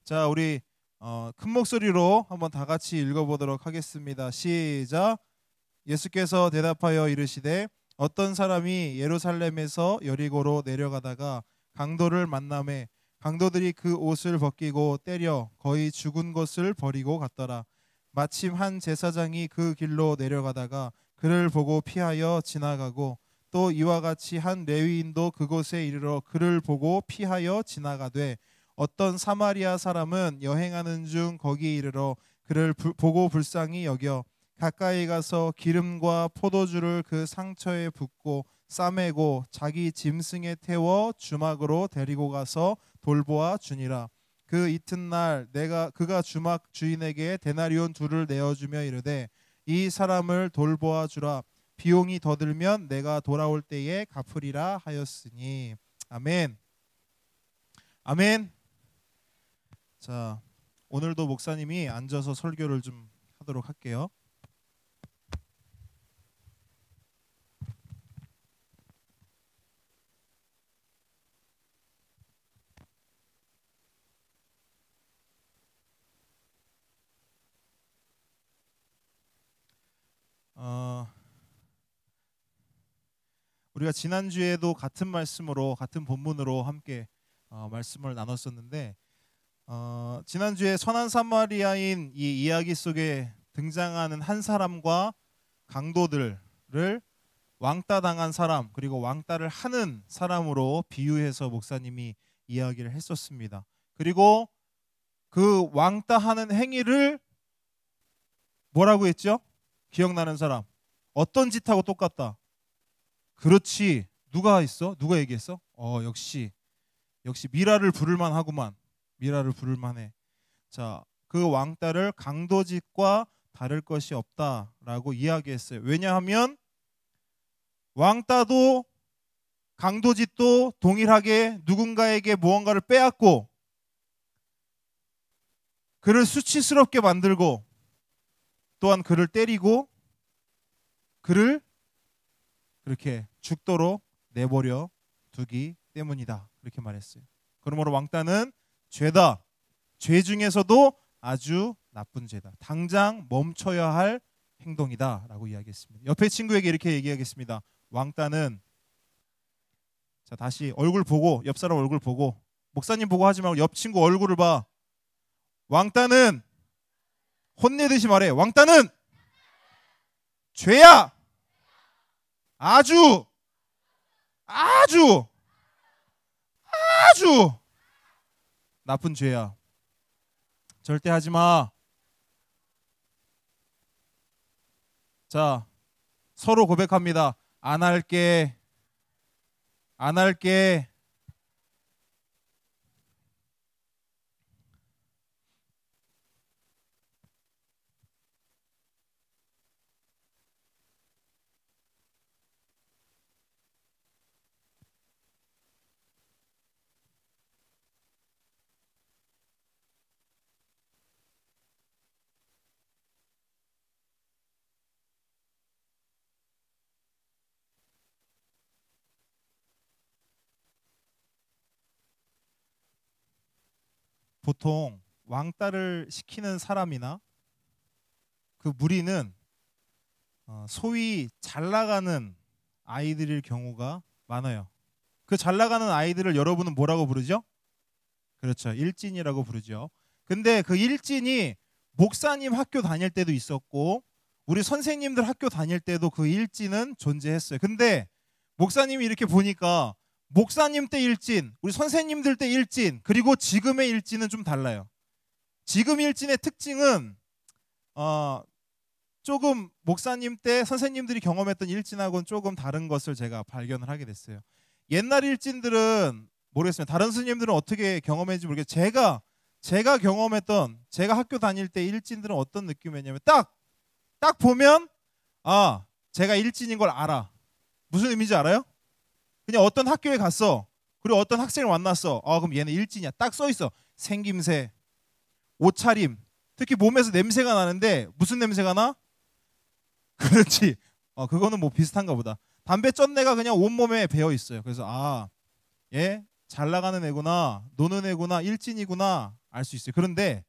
자, 우리 큰 목소리로 한번 다 같이 읽어보도록 하겠습니다. 시작. 예수께서 대답하여 이르시되 어떤 사람이 예루살렘에서 여리고로 내려가다가 강도를 만나매 강도들이 그 옷을 벗기고 때려 거의 죽은 것을 버리고 갔더라. 마침 한 제사장이 그 길로 내려가다가 그를 보고 피하여 지나가고 또 이와 같이 한 레위인도 그곳에 이르러 그를 보고 피하여 지나가되 어떤 사마리아 사람은 여행하는 중 거기 이르러 그를 보고 불쌍히 여겨 가까이 가서 기름과 포도주를 그 상처에 붓고 싸매고 자기 짐승에 태워 주막으로 데리고 가서 돌보아 주니라. 그 이튿날 그가 주막 주인에게 데나리온 둘을 내어주며 이르되 이 사람을 돌보아 주라. 비용이 더 들면 내가 돌아올 때에 갚으리라 하였으니. 아멘. 아멘. 자, 오늘도 목사님이 앉아서 설교를 좀 하도록 할게요. 우리가 지난주에도 같은 말씀으로 같은 본문으로 함께 말씀을 나눴었는데 지난주에 선한 사마리아인 이 이야기 속에 등장하는 한 사람과 강도들을 왕따 당한 사람 그리고 왕따를 하는 사람으로 비유해서 목사님이 이야기를 했었습니다. 그리고 그 왕따하는 행위를 뭐라고 했죠? 기억나는 사람 어떤 짓하고 똑같다. 그렇지. 누가 했어? 누가 얘기했어? 역시 미라를 부를만 하구만. 미라를 부를만해. 자, 그 왕따를 강도짓과 다를 것이 없다라고 이야기했어요. 왜냐하면 왕따도 강도짓도 동일하게 누군가에게 무언가를 빼앗고 그를 수치스럽게 만들고 또한 그를 때리고 그를 그렇게 죽도록 내버려 두기 때문이다. 그렇게 말했어요. 그러므로 왕따는 죄다. 죄 중에서도 아주 나쁜 죄다. 당장 멈춰야 할 행동이다 라고 이야기했습니다. 옆에 친구에게 이렇게 얘기하겠습니다. 왕따는, 자 다시 얼굴 보고, 옆 사람 얼굴 보고, 목사님 보고 하지 말고 옆 친구 얼굴을 봐. 왕따는, 혼내듯이 말해. 왕따는 죄야. 아주 나쁜 죄야. 절대 하지 마. 자, 서로 고백합니다. 안 할게. 보통 왕따를 시키는 사람이나 그 무리는 소위 잘 나가는 아이들일 경우가 많아요. 그 잘 나가는 아이들을 여러분은 뭐라고 부르죠? 그렇죠. 일진이라고 부르죠. 근데 그 일진이 목사님 학교 다닐 때도 있었고 우리 선생님들 학교 다닐 때도 그 일진은 존재했어요. 근데 목사님이 이렇게 보니까 목사님 때 일진, 우리 선생님들 때 일진, 그리고 지금의 일진은 좀 달라요. 지금 일진의 특징은 조금 목사님 때 선생님들이 경험했던 일진하고는 조금 다른 것을 제가 발견을 하게 됐어요. 옛날 일진들은 모르겠습니다. 다른 선생님들은 어떻게 경험했는지 모르겠어요. 제가 경험했던, 제가 학교 다닐 때 일진들은 어떤 느낌이었냐면 딱 보면 제가 일진인 걸 알아. 무슨 의미인지 알아요? 그냥 어떤 학교에 갔어. 그리고 어떤 학생을 만났어. 그럼 얘는 일진이야. 딱 써 있어. 생김새, 옷차림, 특히 몸에서 냄새가 나는데 무슨 냄새가 나? 그렇지. 그거는 뭐 비슷한가 보다. 담배 쩐내가 그냥 온몸에 배어 있어요. 그래서 얘 잘 나가는 애구나, 노는 애구나, 일진이구나 알 수 있어요. 그런데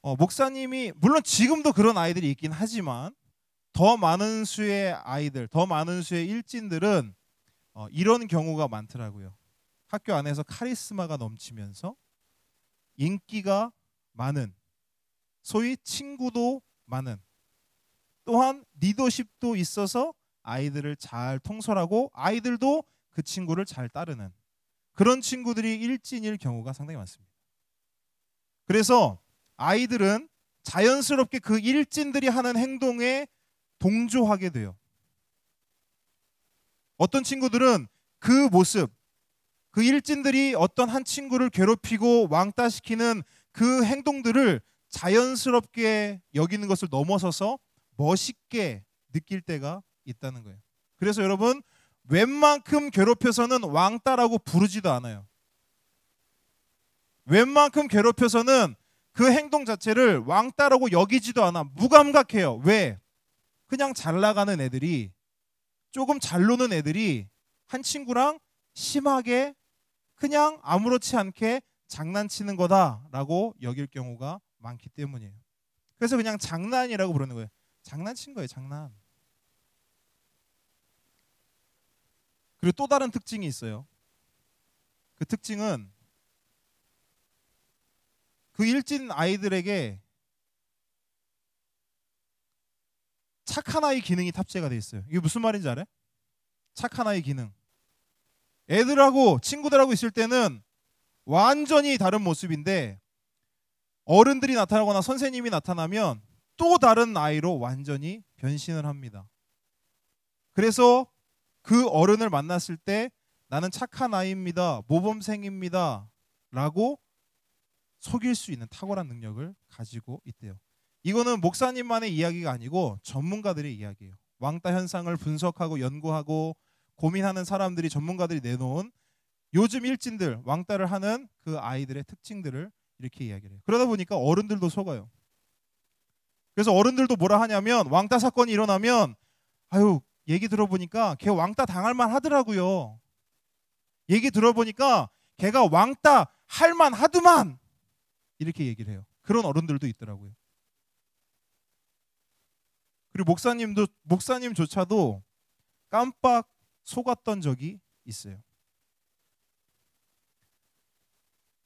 목사님이 물론 지금도 그런 아이들이 있긴 하지만 더 많은 수의 아이들, 더 많은 수의 일진들은 이런 경우가 많더라고요. 학교 안에서 카리스마가 넘치면서 인기가 많은, 소위 친구도 많은, 또한 리더십도 있어서 아이들을 잘 통솔하고 아이들도 그 친구를 잘 따르는 그런 친구들이 일진일 경우가 상당히 많습니다. 그래서 아이들은 자연스럽게 그 일진들이 하는 행동에 동조하게 돼요. 어떤 친구들은 그 모습, 그 일진들이 어떤 한 친구를 괴롭히고 왕따시키는 그 행동들을 자연스럽게 여기는 것을 넘어서서 멋있게 느낄 때가 있다는 거예요. 그래서 여러분, 웬만큼 괴롭혀서는 왕따라고 부르지도 않아요. 웬만큼 괴롭혀서는 그 행동 자체를 왕따라고 여기지도 않아. 무감각해요. 왜? 그냥 잘 나가는 애들이, 조금 잘 노는 애들이 한 친구랑 심하게 그냥 아무렇지 않게 장난치는 거다라고 여길 경우가 많기 때문이에요. 그래서 그냥 장난이라고 부르는 거예요. 장난친 거예요, 장난. 그리고 또 다른 특징이 있어요. 그 특징은 그 일진 아이들에게 착한 아이 기능이 탑재가 돼 있어요. 이게 무슨 말인지 알아요? 착한 아이 기능. 애들하고 친구들하고 있을 때는 완전히 다른 모습인데 어른들이 나타나거나 선생님이 나타나면 또 다른 아이로 완전히 변신을 합니다. 그래서 그 어른을 만났을 때 나는 착한 아이입니다, 모범생입니다 라고 속일 수 있는 탁월한 능력을 가지고 있대요. 이거는 목사님만의 이야기가 아니고 전문가들의 이야기예요. 왕따 현상을 분석하고 연구하고 고민하는 사람들이, 전문가들이 내놓은 요즘 일진들, 왕따를 하는 그 아이들의 특징들을 이렇게 이야기를 해요. 그러다 보니까 어른들도 속아요. 그래서 어른들도 뭐라 하냐면, 왕따 사건이 일어나면 얘기 들어보니까 걔 왕따 당할 만 하더라고요. 얘기 들어보니까 걔가 왕따 할 만 하더만, 이렇게 얘기를 해요. 그런 어른들도 있더라고요. 그리고 목사님조차도 깜빡 속았던 적이 있어요.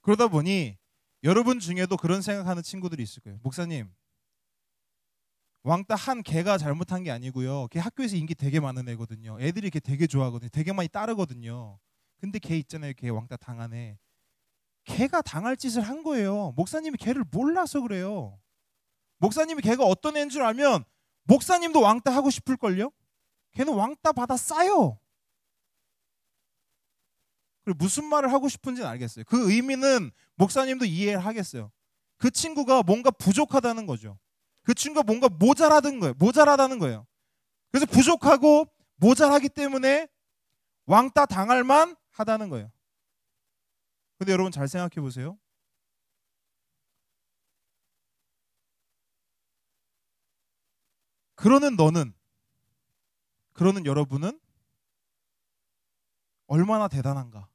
그러다 보니 여러분 중에도 그런 생각하는 친구들이 있을 거예요. 목사님, 왕따 한 걔가 잘못한 게 아니고요. 걔 학교에서 인기 되게 많은 애거든요. 애들이 걔 되게 좋아하거든요. 되게 많이 따르거든요. 근데 걔 있잖아요. 걔 왕따 당한 애. 걔가 당할 짓을 한 거예요. 목사님이 걔를 몰라서 그래요. 목사님이 걔가 어떤 애인 줄 알면 목사님도 왕따 하고 싶을걸요? 걔는 왕따 받아 싸요. 그리고 무슨 말을 하고 싶은지는 알겠어요. 그 의미는 목사님도 이해를 하겠어요. 그 친구가 뭔가 부족하다는 거죠. 그 친구가 뭔가 모자라다는 거예요. 그래서 부족하고 모자라기 때문에 왕따 당할 만 하다는 거예요. 근데 여러분 잘 생각해 보세요. 그러는 여러분은 얼마나 대단한가.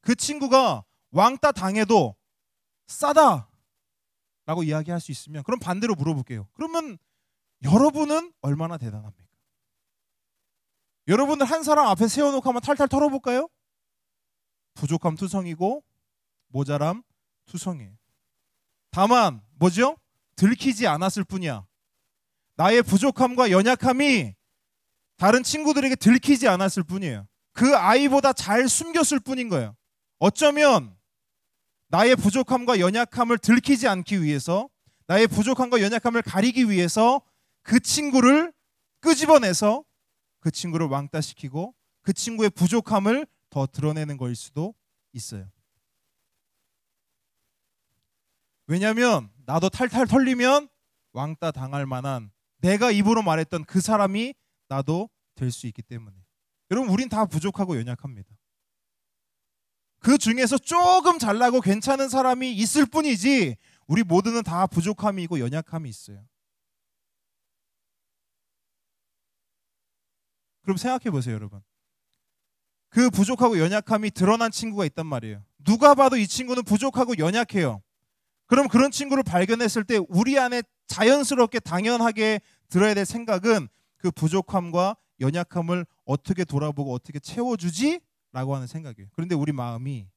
그 친구가 왕따 당해도 싸다 라고 이야기할 수 있으면, 그럼 반대로 물어볼게요. 그러면 여러분은 얼마나 대단합니까? 여러분들 한 사람 앞에 세워놓고 한번 탈탈 털어볼까요? 부족함 투성이고 모자람 투성이에요. 다만 뭐죠? 들키지 않았을 뿐이야. 나의 부족함과 연약함이 다른 친구들에게 들키지 않았을 뿐이에요. 그 아이보다 잘 숨겼을 뿐인 거예요. 어쩌면 나의 부족함과 연약함을 들키지 않기 위해서, 나의 부족함과 연약함을 가리기 위해서 그 친구를 끄집어내서 그 친구를 왕따시키고 그 친구의 부족함을 더 드러내는 거일 수도 있어요. 왜냐하면 나도 탈탈 털리면 왕따 당할 만한, 내가 입으로 말했던 그 사람이 나도 될 수 있기 때문에. 여러분, 우린 다 부족하고 연약합니다. 그 중에서 조금 잘나고 괜찮은 사람이 있을 뿐이지 우리 모두는 다 부족함이 있고 연약함이 있어요. 그럼 생각해 보세요, 여러분. 그 부족하고 연약함이 드러난 친구가 있단 말이에요. 누가 봐도 이 친구는 부족하고 연약해요. 그럼 그런 친구를 발견했을 때 우리 안에 자연스럽게 당연하게 들어야 될 생각은 그 부족함과 연약함을 어떻게 돌아보고 어떻게 채워주지? 라고 하는 생각이에요. 그런데 우리의 마음이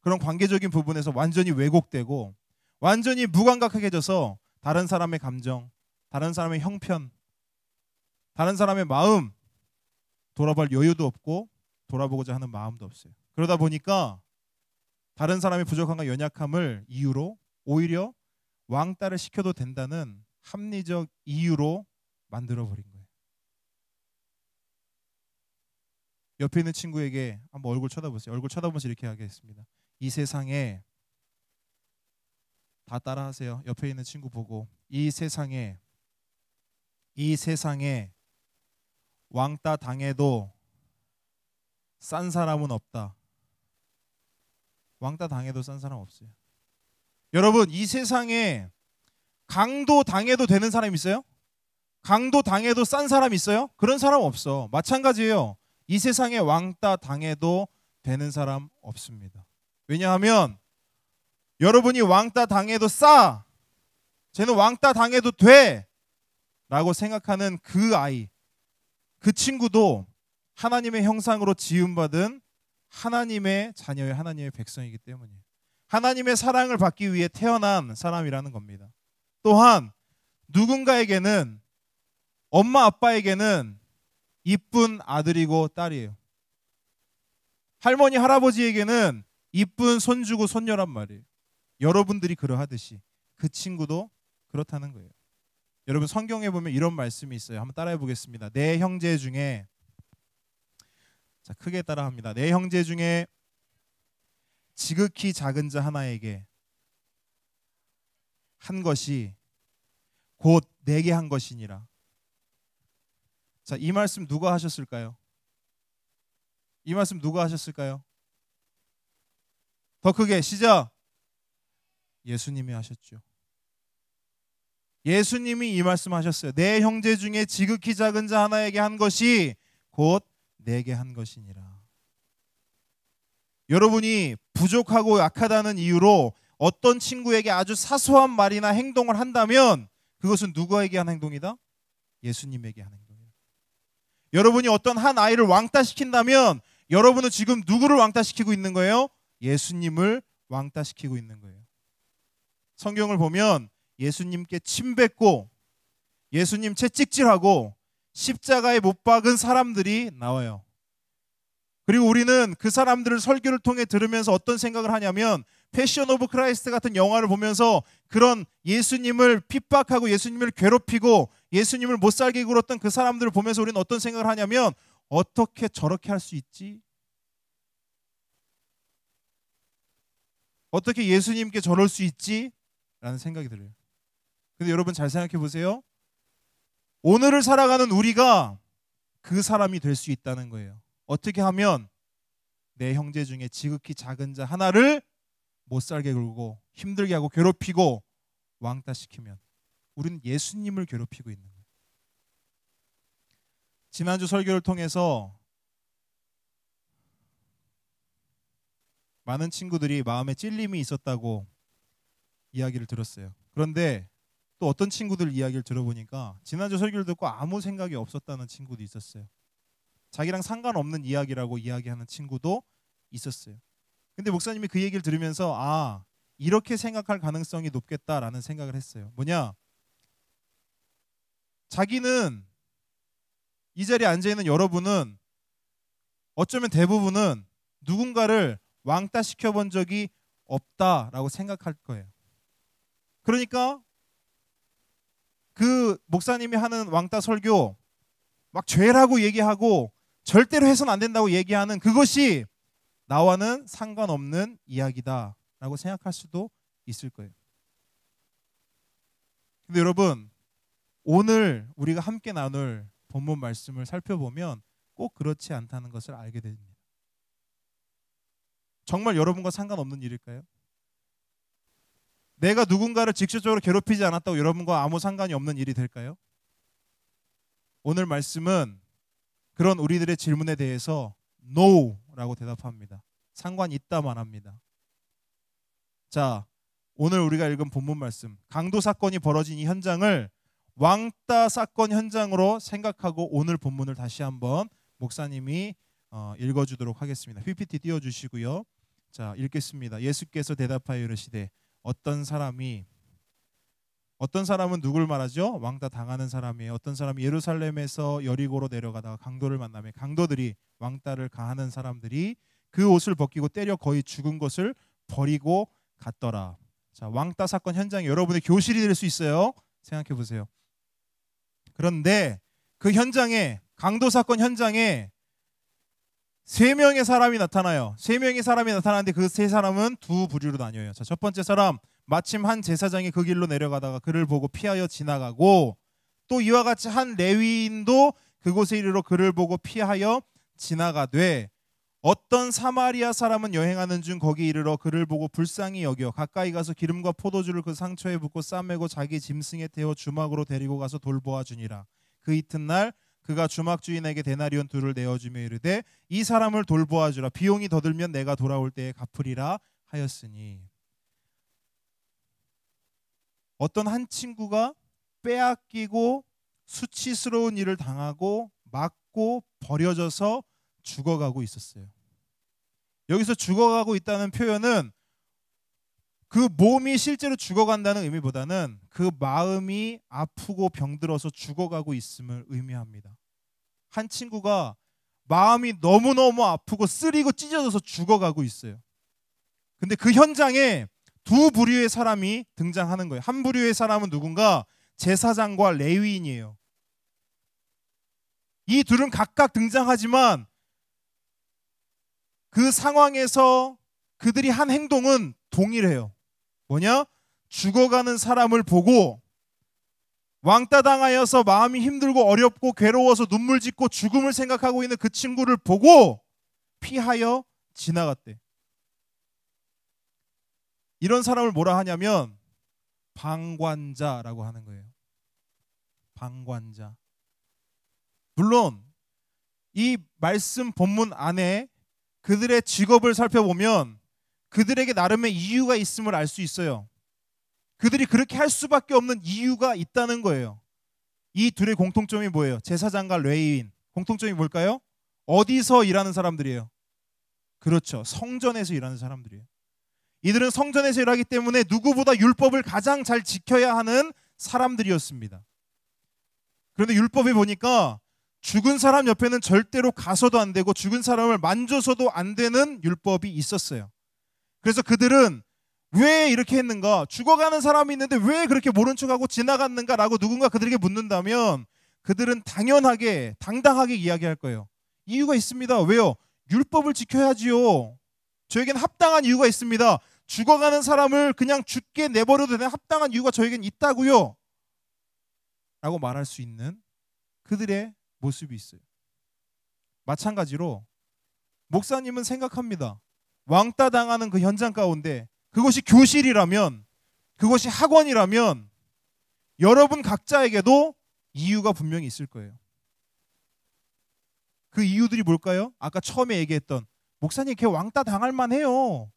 그런 관계적인 부분에서 완전히 왜곡되고 완전히 무감각해져서 다른 사람의 감정, 다른 사람의 형편, 다른 사람의 마음 돌아볼 여유도 없고 돌아보고자 하는 마음도 없어요. 그러다 보니까 다른 사람의 부족함과 연약함을 이유로 오히려 왕따를 시켜도 된다는 합리적 이유로 만들어버린 거예요. 옆에 있는 친구에게 한번 얼굴 쳐다보세요. 얼굴 쳐다보면서 이렇게 하겠습니다. 이 세상에 다 따라하세요. 옆에 있는 친구 보고 이 세상에 왕따 당해도 싼 사람은 없다. 왕따 당해도 싼 사람 없어요. 여러분, 이 세상에 강도 당해도 되는 사람 있어요? 강도 당해도 싼 사람 있어요? 그런 사람 없어. 마찬가지예요. 이 세상에 왕따 당해도 되는 사람 없습니다. 왜냐하면 여러분이 왕따 당해도 싸, 쟤는 왕따 당해도 돼 라고 생각하는 그 아이, 그 친구도 하나님의 형상으로 지음받은 하나님의 자녀의 하나님의 백성이기 때문이에요. 하나님의 사랑을 받기 위해 태어난 사람이라는 겁니다. 또한 누군가에게는 엄마 아빠에게는 이쁜 아들이고 딸이에요. 할머니 할아버지에게는 이쁜 손주고 손녀란 말이에요. 여러분들이 그러하듯이 그 친구도 그렇다는 거예요. 여러분, 성경에 보면 이런 말씀이 있어요. 한번 따라해 보겠습니다. 내 형제 중에, 자, 크게 따라합니다. 내 형제 중에 지극히 작은 자 하나에게 한 것이 곧 내게 한 것이니라. 자, 이 말씀 누가 하셨을까요? 이 말씀 누가 하셨을까요? 더 크게 시작. 예수님이 하셨죠. 예수님이 이 말씀 하셨어요. 내 형제 중에 지극히 작은 자 하나에게 한 것이 곧 내게 한 것이니라. 여러분이 부족하고 약하다는 이유로 어떤 친구에게 아주 사소한 말이나 행동을 한다면 그것은 누구에게 한 행동이다? 예수님에게 한 행동이다. 여러분이 어떤 한 아이를 왕따시킨다면 여러분은 지금 누구를 왕따시키고 있는 거예요? 예수님을 왕따시키고 있는 거예요. 성경을 보면 예수님께 침뱉고 예수님 채찍질하고 십자가에 못 박은 사람들이 나와요. 그리고 우리는 그 사람들을 설교를 통해 들으면서 어떤 생각을 하냐면 패션 오브 크라이스트 같은 영화를 보면서 그런 예수님을 핍박하고 예수님을 괴롭히고 예수님을 못 살게 굴었던 그 사람들을 보면서 우리는 어떤 생각을 하냐면 어떻게 저렇게 할 수 있지? 어떻게 예수님께 저럴 수 있지? 라는 생각이 들어요. 근데 여러분 잘 생각해 보세요. 오늘을 살아가는 우리가 그 사람이 될 수 있다는 거예요. 어떻게 하면 내 형제 중에 지극히 작은 자 하나를 못 살게 굴고 힘들게 하고 괴롭히고 왕따시키면 우리는 예수님을 괴롭히고 있는 거예요. 지난주 설교를 통해서 많은 친구들이 마음에 찔림이 있었다고 이야기를 들었어요. 그런데 또 어떤 친구들 이야기를 들어보니까 지난주 설교를 듣고 아무 생각이 없었다는 친구도 있었어요. 자기랑 상관없는 이야기라고 이야기하는 친구도 있었어요. 근데 목사님이 그 얘기를 들으면서 아, 이렇게 생각할 가능성이 높겠다라는 생각을 했어요. 뭐냐? 자기는 이 자리에 앉아있는 여러분은 어쩌면 대부분은 누군가를 왕따시켜 본 적이 없다라고 생각할 거예요. 그러니까 그 목사님이 하는 왕따 설교 막 죄라고 얘기하고 절대로 해서는 안 된다고 얘기하는 그것이 나와는 상관없는 이야기다라고 생각할 수도 있을 거예요. 근데 여러분, 오늘 우리가 함께 나눌 본문 말씀을 살펴보면 꼭 그렇지 않다는 것을 알게 됩니다. 정말 여러분과 상관없는 일일까요? 내가 누군가를 직접적으로 괴롭히지 않았다고 여러분과 아무 상관이 없는 일이 될까요? 오늘 말씀은 그런 우리들의 질문에 대해서 NO라고 대답합니다. 상관이 있다만 합니다. 자, 오늘 우리가 읽은 본문 말씀, 강도 사건이 벌어진 이 현장을 왕따 사건 현장으로 생각하고 오늘 본문을 다시 한번 목사님이 읽어주도록 하겠습니다. PPT 띄워주시고요. 자, 읽겠습니다. 예수께서 대답하여 이르시되 어떤 사람은 누굴 말하죠? 왕따 당하는 사람이에요. 어떤 사람이 예루살렘에서 여리고로 내려가다가 강도를 만나며 강도들이 왕따를 가하는 사람들이 그 옷을 벗기고 때려 거의 죽은 것을 버리고 갔더라. 자, 왕따 사건 현장이 여러분의 교실이 될 수 있어요. 생각해 보세요. 그런데 그 현장에, 강도 사건 현장에 3명의 사람이 나타나요. 3명의 사람이 나타나는데 그 3사람은 두 부류로 나뉘어요. 자, 첫 번째 사람, 마침 한 제사장이 그 길로 내려가다가 그를 보고 피하여 지나가고, 또 이와 같이 한 레위인도 그곳에 이르러 그를 보고 피하여 지나가되, 어떤 사마리아 사람은 여행하는 중 거기 이르러 그를 보고 불쌍히 여겨 가까이 가서 기름과 포도주를 그 상처에 붓고 싸매고 자기 짐승에 태워 주막으로 데리고 가서 돌보아 주니라. 그 이튿날 그가 주막 주인에게 데나리온 2를 내어주며 이르되 이 사람을 돌보아 주라. 비용이 더 들면 내가 돌아올 때에 갚으리라 하였으니. 어떤 한 친구가 빼앗기고 수치스러운 일을 당하고 맞고 버려져서 죽어가고 있었어요. 여기서 죽어가고 있다는 표현은 그 몸이 실제로 죽어간다는 의미보다는 그 마음이 아프고 병들어서 죽어가고 있음을 의미합니다. 한 친구가 마음이 너무너무 아프고 쓰리고 찢어져서 죽어가고 있어요. 근데 그 현장에 두 부류의 사람이 등장하는 거예요. 한 부류의 사람은 누군가? 제사장과 레위인이에요. 이 둘은 각각 등장하지만 그 상황에서 그들이 한 행동은 동일해요. 뭐냐? 죽어가는 사람을 보고 왕따 당하여서 마음이 힘들고 어렵고 괴로워서 눈물 짓고 죽음을 생각하고 있는 그 친구를 보고 피하여 지나갔대. 이런 사람을 뭐라 하냐면 방관자라고 하는 거예요. 방관자. 물론 이 말씀 본문 안에 그들의 직업을 살펴보면 그들에게 나름의 이유가 있음을 알 수 있어요. 그들이 그렇게 할 수밖에 없는 이유가 있다는 거예요. 이 둘의 공통점이 뭐예요? 제사장과 레위인. 공통점이 뭘까요? 어디서 일하는 사람들이에요? 그렇죠. 성전에서 일하는 사람들이에요. 이들은 성전에서 일하기 때문에 누구보다 율법을 가장 잘 지켜야 하는 사람들이었습니다. 그런데 율법에 보니까 죽은 사람 옆에는 절대로 가서도 안 되고 죽은 사람을 만져서도 안 되는 율법이 있었어요. 그래서 그들은 왜 이렇게 했는가? 죽어가는 사람이 있는데 왜 그렇게 모른 척하고 지나갔는가라고 누군가 그들에게 묻는다면 그들은 당연하게 당당하게 이야기할 거예요. 이유가 있습니다. 왜요? 율법을 지켜야지요. 저에겐 합당한 이유가 있습니다. 죽어가는 사람을 그냥 죽게 내버려도 되는 합당한 이유가 저에겐 있다고요. 라고 말할 수 있는 그들의 모습이 있어요. 마찬가지로 목사님은 생각합니다. 왕따 당하는 그 현장 가운데 그것이 교실이라면, 그것이 학원이라면 여러분 각자에게도 이유가 분명히 있을 거예요. 그 이유들이 뭘까요? 아까 처음에 얘기했던 목사님 걔 왕따 당할 만해요.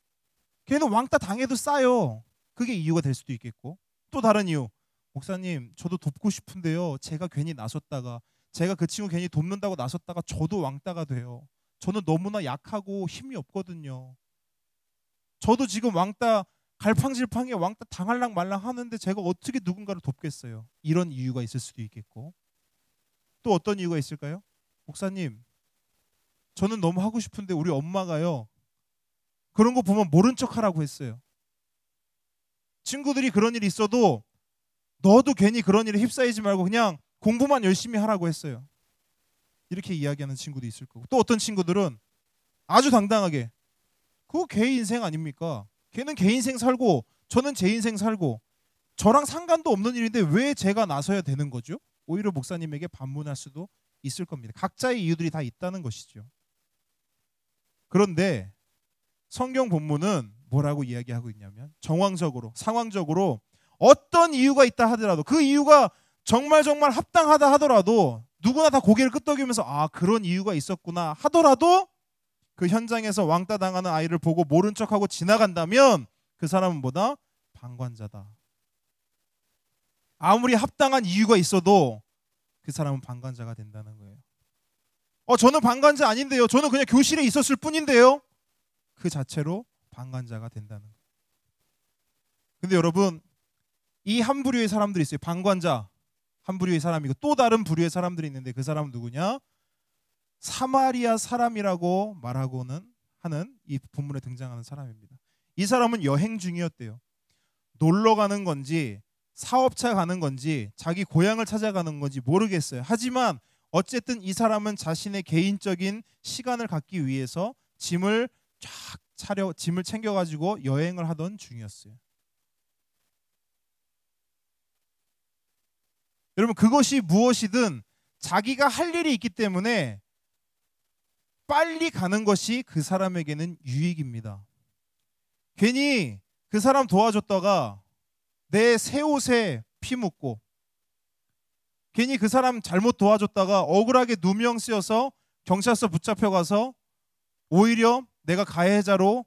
걔는 왕따 당해도 싸요. 그게 이유가 될 수도 있겠고, 또 다른 이유. 목사님 저도 돕고 싶은데요. 제가 괜히 나섰다가 제가 그 친구 괜히 돕는다고 나섰다가 저도 왕따가 돼요. 저는 너무나 약하고 힘이 없거든요. 저도 지금 왕따 갈팡질팡해 왕따 당할랑 말랑 하는데 제가 어떻게 누군가를 돕겠어요. 이런 이유가 있을 수도 있겠고, 또 어떤 이유가 있을까요? 목사님 저는 너무 하고 싶은데 우리 엄마가요 그런 거 보면 모른 척하라고 했어요. 친구들이 그런 일이 있어도 너도 괜히 그런 일에 휩싸이지 말고 그냥 공부만 열심히 하라고 했어요. 이렇게 이야기하는 친구도 있을 거고, 또 어떤 친구들은 아주 당당하게 그거 걔 인생 아닙니까? 걔는 걔 인생 살고 저는 제 인생 살고 저랑 상관도 없는 일인데 왜 제가 나서야 되는 거죠? 오히려 목사님에게 반문할 수도 있을 겁니다. 각자의 이유들이 다 있다는 것이죠. 그런데 성경 본문은 뭐라고 이야기하고 있냐면 정황적으로, 상황적으로 어떤 이유가 있다 하더라도 그 이유가 정말 합당하다 하더라도 누구나 다 고개를 끄덕이면서 아, 그런 이유가 있었구나 하더라도 그 현장에서 왕따 당하는 아이를 보고 모른 척하고 지나간다면 그 사람은 뭐다? 방관자다. 아무리 합당한 이유가 있어도 그 사람은 방관자가 된다는 거예요. 저는 방관자 아닌데요. 저는 그냥 교실에 있었을 뿐인데요. 그 자체로 방관자가 된다는 거예요. 근데 여러분, 이 한 부류의 사람들이 있어요. 방관자 한 부류의 사람이고 또 다른 부류의 사람들이 있는데 그 사람은 누구냐? 사마리아 사람이라고 말하고는 하는 이 본문에 등장하는 사람입니다. 이 사람은 여행 중이었대요. 놀러 가는 건지 사업차 가는 건지 자기 고향을 찾아가는 건지 모르겠어요. 하지만 어쨌든 이 사람은 자신의 개인적인 시간을 갖기 위해서 짐을 챙겨가지고 여행을 하던 중이었어요. 여러분, 그것이 무엇이든 자기가 할 일이 있기 때문에 빨리 가는 것이 그 사람에게는 유익입니다. 괜히 그 사람 도와줬다가 내 새 옷에 피 묻고, 괜히 그 사람 잘못 도와줬다가 억울하게 누명 쓰여서 경찰서 붙잡혀가서 오히려 내가 가해자로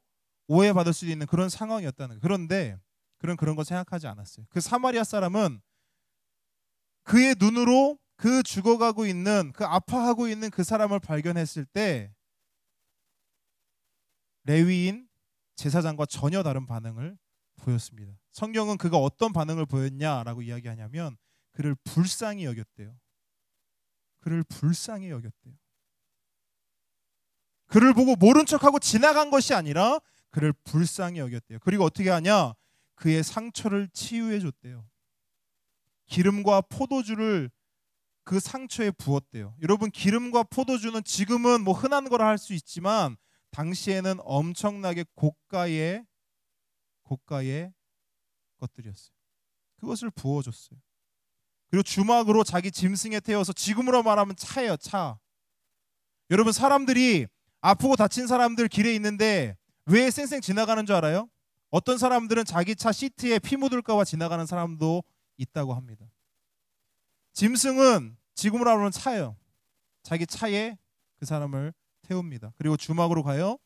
오해받을 수 있는 그런 상황이었다는 거예요. 그런데 그런 거 생각하지 않았어요. 그 사마리아 사람은 그의 눈으로 그 죽어가고 있는, 그 아파하고 있는 그 사람을 발견했을 때 레위인 제사장과 전혀 다른 반응을 보였습니다. 성경은 그가 어떤 반응을 보였냐라고 이야기하냐면 그를 불쌍히 여겼대요. 그를 불쌍히 여겼대요. 그를 보고 모른 척하고 지나간 것이 아니라 그를 불쌍히 여겼대요. 그리고 어떻게 하냐? 그의 상처를 치유해 줬대요. 기름과 포도주를 그 상처에 부었대요. 여러분, 기름과 포도주는 지금은 뭐 흔한 거라 할 수 있지만 당시에는 엄청나게 고가의 것들이었어요. 그것을 부어줬어요. 그리고 주막으로 자기 짐승에 태워서, 지금으로 말하면 차예요, 차. 여러분, 사람들이 아프고 다친 사람들 길에 있는데 왜 쌩쌩 지나가는 줄 알아요? 어떤 사람들은 자기 차 시트에 피 묻을까 봐 지나가는 사람도 있다고 합니다. 짐승은 지금으로 말하면 차예요. 자기 차에 그 사람을 태웁니다. 그리고 주막으로 가요.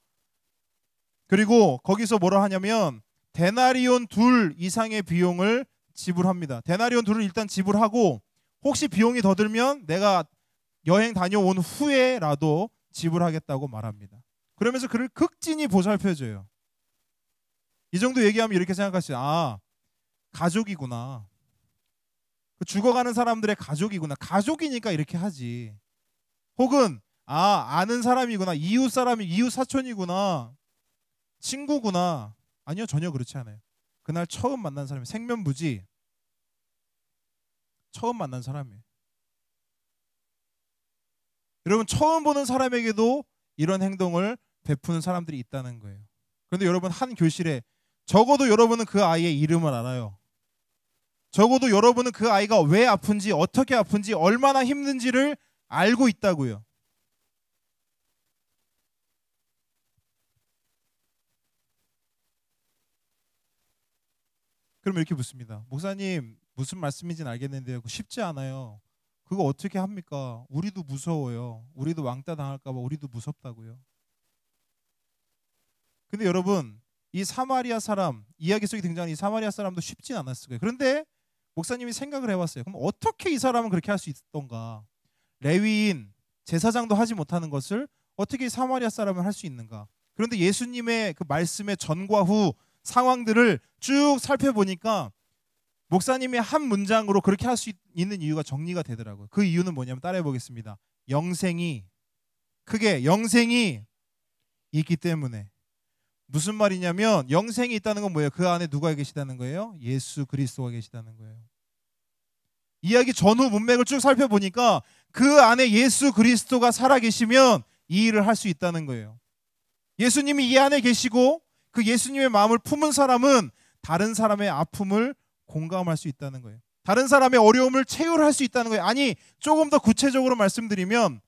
그리고 거기서 뭐라 하냐면 데나리온 2 이상의 비용을 지불합니다. 데나리온 2을 일단 지불하고 혹시 비용이 더 들면 내가 여행 다녀온 후에라도 지불하겠다고 말합니다. 그러면서 그를 극진히 보살펴줘요. 이 정도 얘기하면 이렇게 생각하시죠. 아, 가족이구나. 죽어가는 사람들의 가족이구나. 가족이니까 이렇게 하지. 혹은 아는 사람이구나. 이웃 사람이, 이웃 사촌이구나. 친구구나. 아니요, 전혀 그렇지 않아요. 그날 처음 만난 사람이 생면부지. 처음 만난 사람이에요. 여러분, 처음 보는 사람에게도 이런 행동을 베푸는 사람들이 있다는 거예요. 그런데 여러분, 한 교실에 적어도 여러분은 그 아이의 이름을 알아요. 적어도 여러분은 그 아이가 왜 아픈지, 어떻게 아픈지, 얼마나 힘든지를 알고 있다고요. 그럼 이렇게 묻습니다. 목사님, 무슨 말씀인지는 알겠는데요, 쉽지 않아요. 그거 어떻게 합니까? 우리도 무서워요. 우리도 왕따 당할까 봐 우리도 무섭다고요. 근데 여러분, 이 사마리아 사람, 이야기 속에 등장하는 이 사마리아 사람도 쉽진 않았을 거예요. 그런데 목사님이 생각을 해봤어요. 그럼 어떻게 이 사람은 그렇게 할 수 있던가? 레위인, 제사장도 하지 못하는 것을 어떻게 사마리아 사람은 할 수 있는가? 그런데 예수님의 그 말씀의 전과 후 상황들을 쭉 살펴보니까 목사님의 한 문장으로 그렇게 할 수 있는 이유가 정리가 되더라고요. 그 이유는 뭐냐면 따라해 보겠습니다. 크게 영생이 있기 때문에. 무슨 말이냐면 영생이 있다는 건 뭐예요? 그 안에 누가 계시다는 거예요? 예수 그리스도가 계시다는 거예요. 이야기 전후 문맥을 쭉 살펴보니까 그 안에 예수 그리스도가 살아계시면 이 일을 할 수 있다는 거예요. 예수님이 이 안에 계시고 그 예수님의 마음을 품은 사람은 다른 사람의 아픔을 공감할 수 있다는 거예요. 다른 사람의 어려움을 체휼할 수 있다는 거예요. 아니, 조금 더 구체적으로 말씀드리면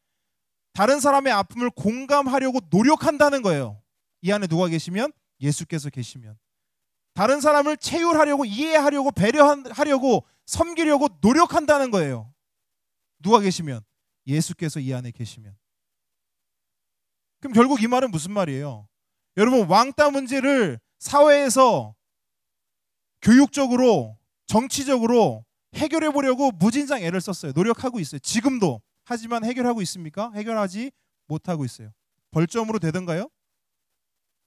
다른 사람의 아픔을 공감하려고 노력한다는 거예요. 이 안에 누가 계시면? 예수께서 계시면. 다른 사람을 체휼하려고, 이해하려고, 배려하려고, 섬기려고 노력한다는 거예요. 누가 계시면? 예수께서 이 안에 계시면. 그럼 결국 이 말은 무슨 말이에요? 여러분, 왕따 문제를 사회에서 교육적으로, 정치적으로 해결해 보려고 무진장 애를 썼어요. 노력하고 있어요. 지금도. 하지만 해결하고 있습니까? 해결하지 못하고 있어요. 벌점으로 되던가요?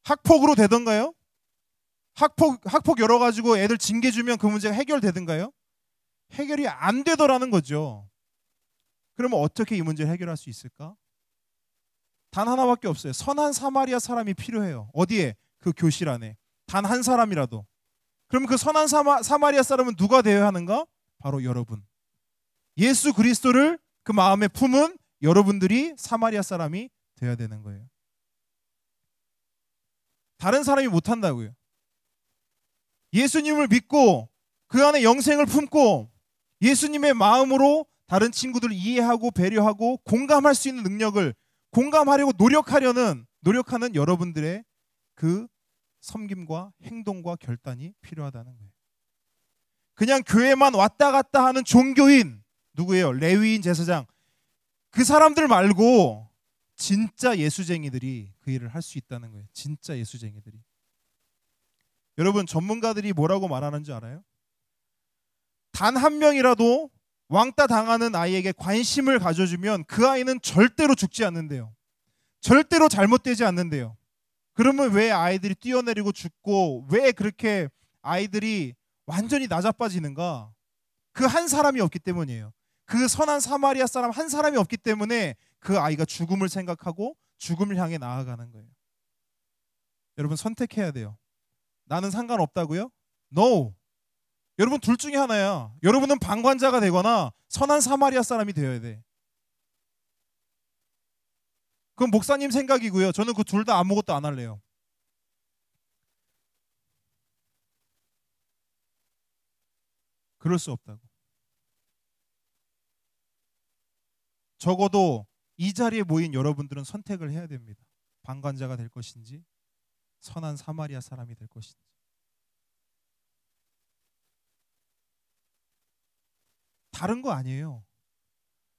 학폭으로 되던가요? 학폭 열어가지고 애들 징계 주면 그 문제가 해결되던가요? 해결이 안 되더라는 거죠. 그러면 어떻게 이 문제를 해결할 수 있을까? 단 하나밖에 없어요. 선한 사마리아 사람이 필요해요. 어디에? 그 교실 안에. 단 한 사람이라도. 그럼 그 선한 사마리아 사람은 누가 되어야 하는가? 바로 여러분. 예수 그리스도를 그 마음에 품은 여러분들이 사마리아 사람이 되어야 되는 거예요. 다른 사람이 못한다고요. 예수님을 믿고 그 안에 영생을 품고 예수님의 마음으로 다른 친구들을 이해하고 배려하고 공감할 수 있는 능력을, 공감하려고 노력하는 여러분들의 그 섬김과 행동과 결단이 필요하다는 거예요. 그냥 교회만 왔다 갔다 하는 종교인, 누구예요? 레위인, 제사장, 그 사람들 말고 진짜 예수쟁이들이 그 일을 할 수 있다는 거예요. 진짜 예수쟁이들이. 여러분, 전문가들이 뭐라고 말하는 줄 알아요? 단 한 명이라도 왕따 당하는 아이에게 관심을 가져주면 그 아이는 절대로 죽지 않는데요. 절대로 잘못되지 않는데요. 그러면 왜 아이들이 뛰어내리고 죽고 왜 그렇게 아이들이 완전히 나자빠지는가? 그 한 사람이 없기 때문이에요. 그 선한 사마리아 사람 한 사람이 없기 때문에 그 아이가 죽음을 생각하고 죽음을 향해 나아가는 거예요. 여러분, 선택해야 돼요. 나는 상관없다고요? No. 여러분, 둘 중에 하나야. 여러분은 방관자가 되거나 선한 사마리아 사람이 되어야 돼. 그건 목사님 생각이고요. 저는 그 둘 다 아무것도 안 할래요. 그럴 수 없다고. 적어도 이 자리에 모인 여러분들은 선택을 해야 됩니다. 방관자가 될 것인지 선한 사마리아 사람이 될 것인지. 다른 거 아니에요.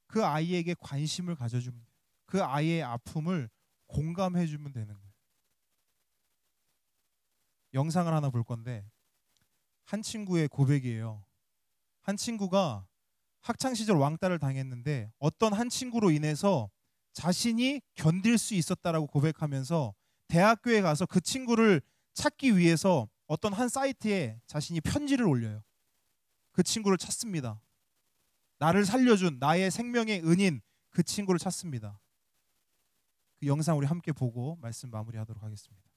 그 아이에게 관심을 가져주면 돼요. 그 아이의 아픔을 공감해주면 되는 거예요. 영상을 하나 볼 건데, 한 친구의 고백이에요. 한 친구가 학창시절 왕따를 당했는데 어떤 한 친구로 인해서 자신이 견딜 수 있었다라고 고백하면서 대학교에 가서 그 친구를 찾기 위해서 어떤 한 사이트에 자신이 편지를 올려요. 그 친구를 찾습니다. 나를 살려준 나의 생명의 은인, 그 친구를 찾습니다. 그 영상 우리 함께 보고 말씀 마무리하도록 하겠습니다.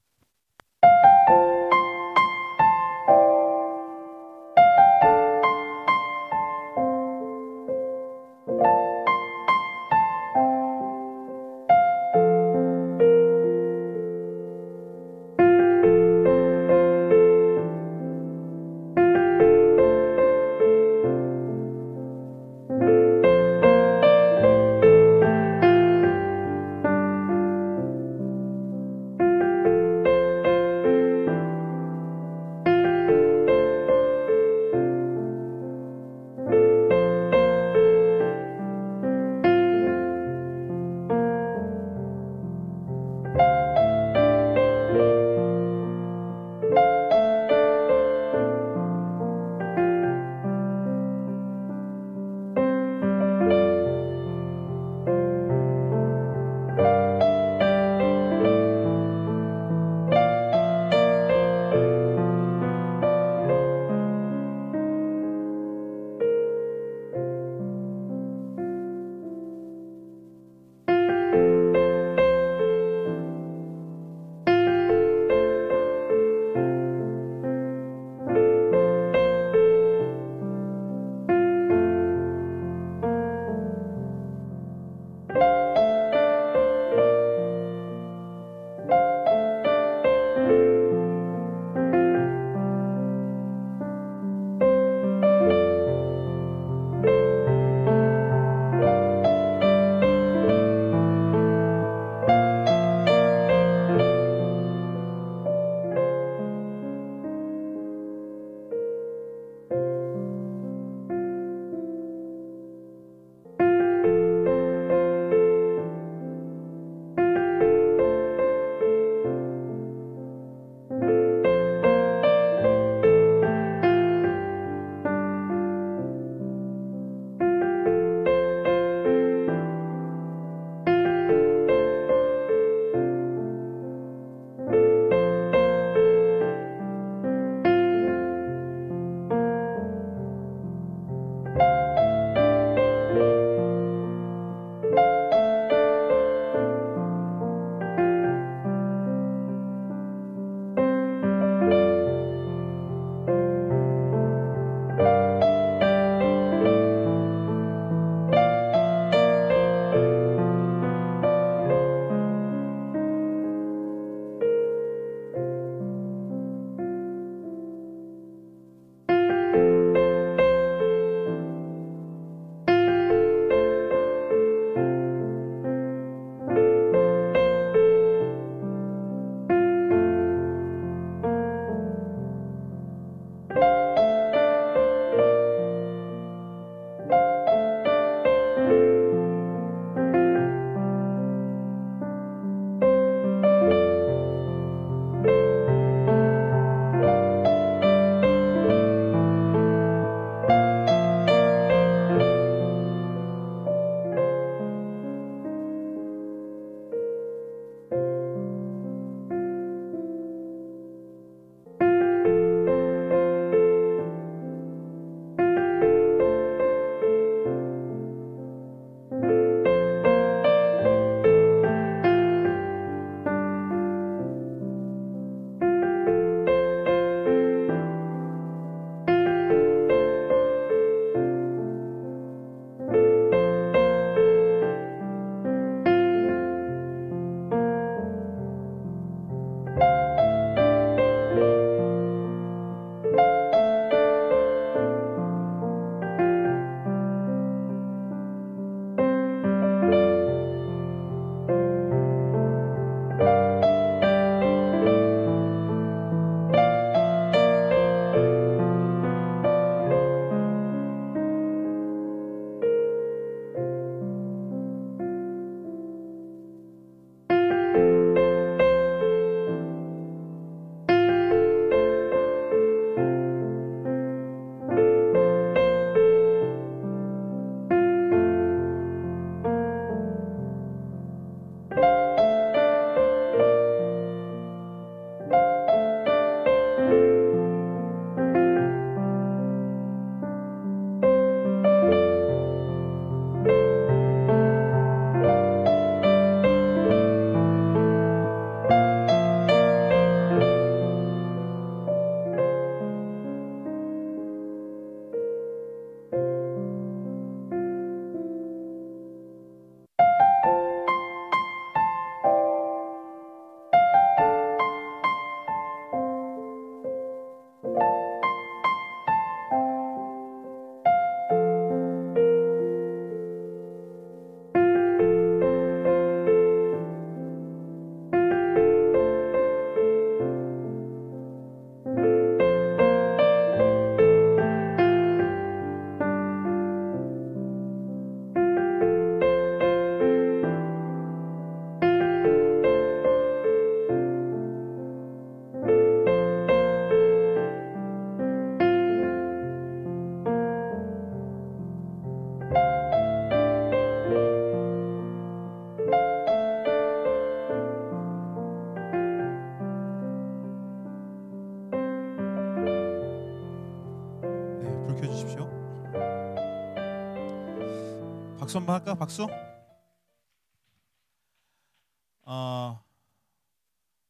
박수 한번 할까? 박수?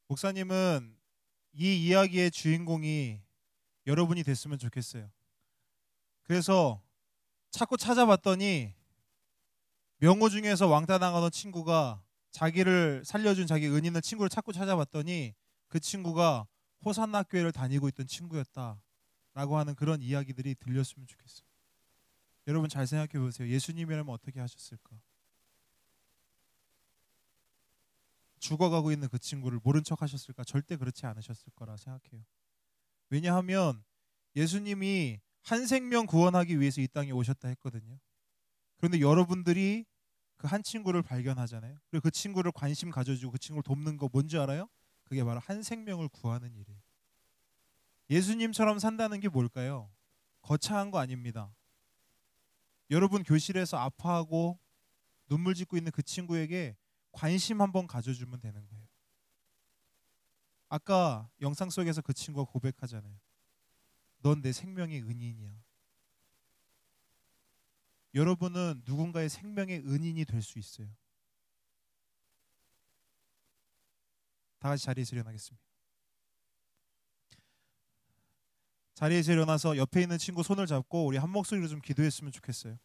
목사님은 이 이야기의 주인공이 여러분이 됐으면 좋겠어요. 그래서 자꾸 찾아봤더니 명호 중에서 왕따 당하던 친구가 자기를 살려준 자기 은인의 친구를 자꾸 찾아봤더니 그 친구가 호산나 교회를 다니고 있던 친구였다라고 하는 그런 이야기들이 들렸으면 좋겠어요. 여러분 잘 생각해 보세요. 예수님이라면 어떻게 하셨을까? 죽어가고 있는 그 친구를 모른 척 하셨을까? 절대 그렇지 않으셨을 거라 생각해요. 왜냐하면 예수님이 한 생명 구원하기 위해서 이 땅에 오셨다 했거든요. 그런데 여러분들이 그 한 친구를 발견하잖아요. 그리고 그 친구를 관심 가져주고 그 친구를 돕는 거 뭔지 알아요? 그게 바로 한 생명을 구하는 일이에요. 예수님처럼 산다는 게 뭘까요? 거창한 거 아닙니다. 여러분 교실에서 아파하고 눈물 짓고 있는 그 친구에게 관심 한번 가져주면 되는 거예요. 아까 영상 속에서 그 친구가 고백하잖아요. 넌 내 생명의 은인이야. 여러분은 누군가의 생명의 은인이 될 수 있어요. 다 같이 자리에서 일어나겠습니다. 자리에서 일어나서 옆에 있는 친구 손을 잡고 우리 한 목소리로 좀 기도했으면 좋겠어요.